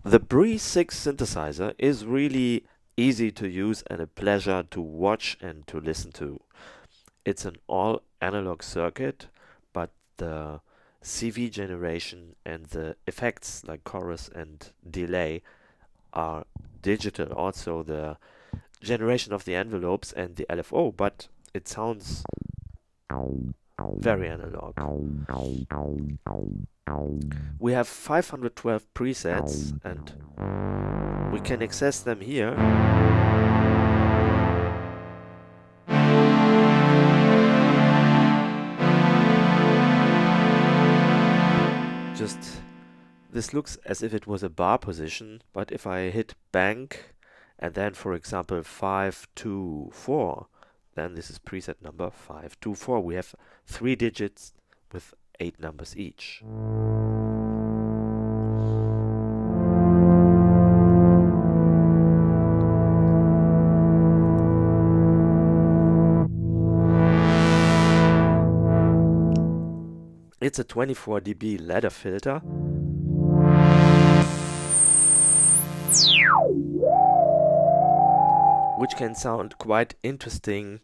The Bree6 synthesizer is really easy to use and a pleasure to watch and to listen to. It's an all analog circuit, but the CV generation and the effects like chorus and delay are digital. Also the generation of the envelopes and the LFO, but it sounds very analog. We have 512 presets and we can access them here. This looks as if it was a bar position, but if I hit bank and then for example 524, then this is preset number 524. We have 3 digits with 8 numbers each. It's a 24 dB ladder filter. Which can sound quite interesting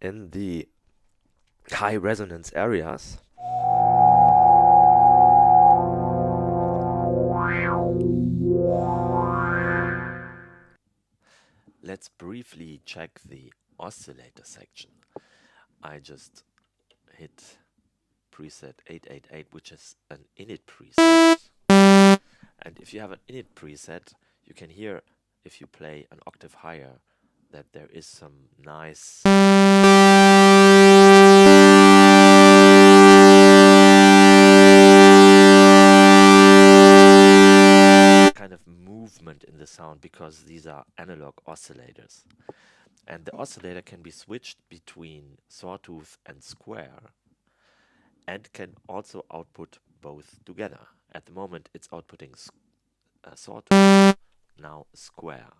in the high resonance areas. Let's briefly check the oscillator section. I just hit preset 888, which is an init preset. And if you have an init preset, you can hear, if you play an octave higher, that there is some nice kind of movement in the sound, because these are analog oscillators. And the oscillator can be switched between sawtooth and square and can also output both together. At the moment it's outputting sawtooth, now square,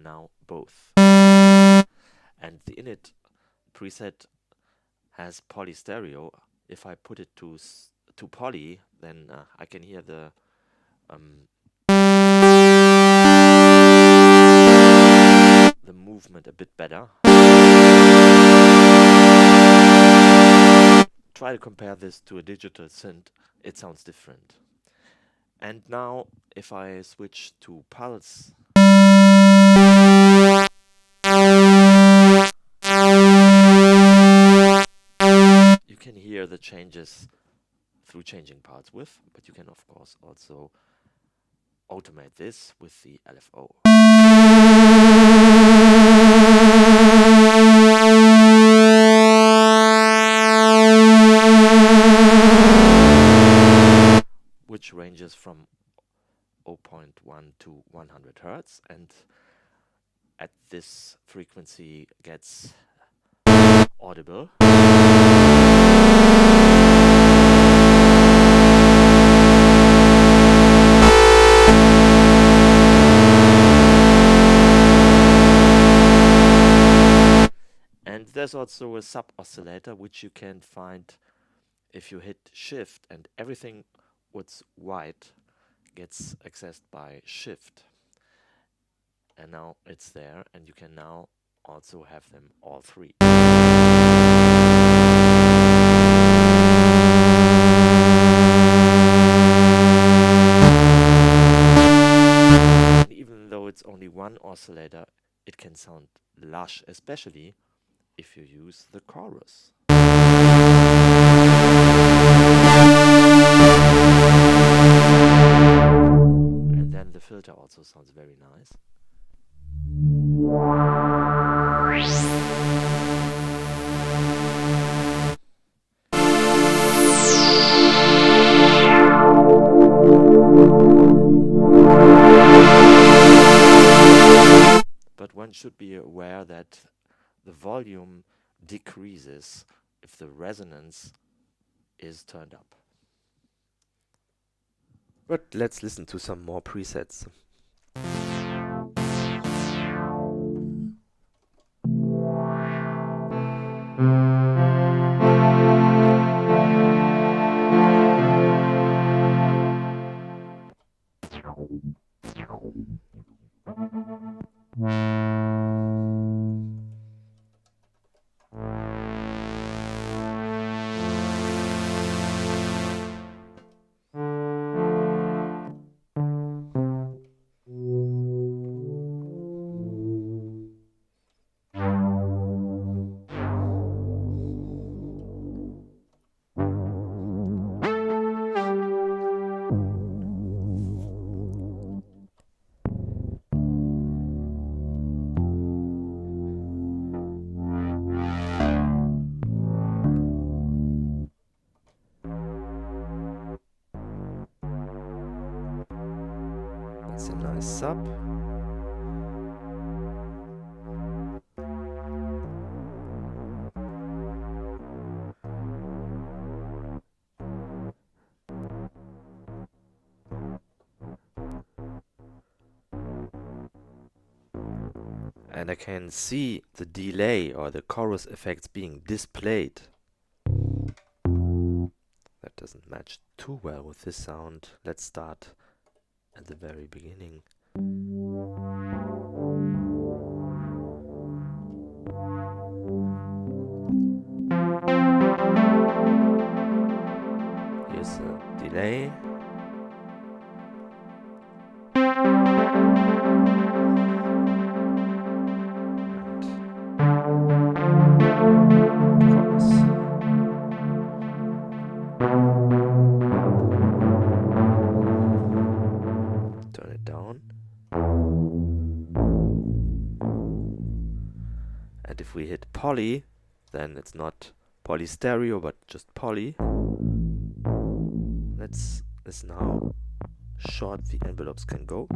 now both. And the init preset has poly stereo. If I put it to poly, then I can hear the movement a bit better. Try to compare this to a digital synth, it sounds different. And now if I switch to pulse, you can hear the changes through changing pulse width, but you can of course also automate this with the LFO. Which ranges from 0.1 to 100 Hertz, and at this frequency gets audible. And there's also a sub-oscillator, which you can find if you hit shift, and everything what's white gets accessed by shift. And now it's there, and you can now also have them all three. And even though it's only one oscillator, it can sound lush, especially if you use the chorus. And then the filter also sounds very nice. But one should be aware that the volume decreases if the resonance is turned up. But let's listen to some more presets. sub. And I can see the delay or the chorus effects being displayed. That doesn't match too well with this sound. Let's start at the very beginning. Here's the delay. Turn it down. And if we hit poly, then it's not poly stereo, but just poly. Let's now short the envelopes can go.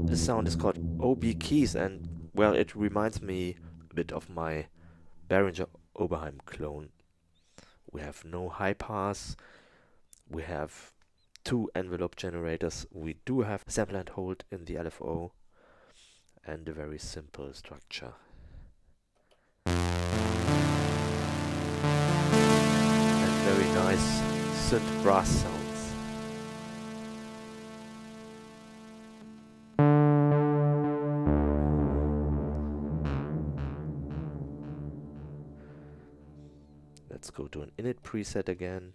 This sound is called OB keys, and well, it reminds me a bit of my Behringer Oberheim clone. We have no high pass, we have two envelope generators, we do have sample and hold in the LFO, and a very simple structure. And very nice synth brass sounds. Let's go to an init preset again.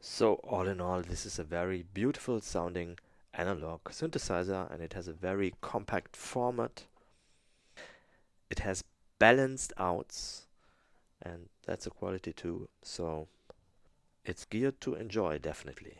So all in all, this is a very beautiful sounding analog synthesizer, and it has a very compact format. It has balanced outs, and that's a quality too. So It's geared to enjoy, definitely.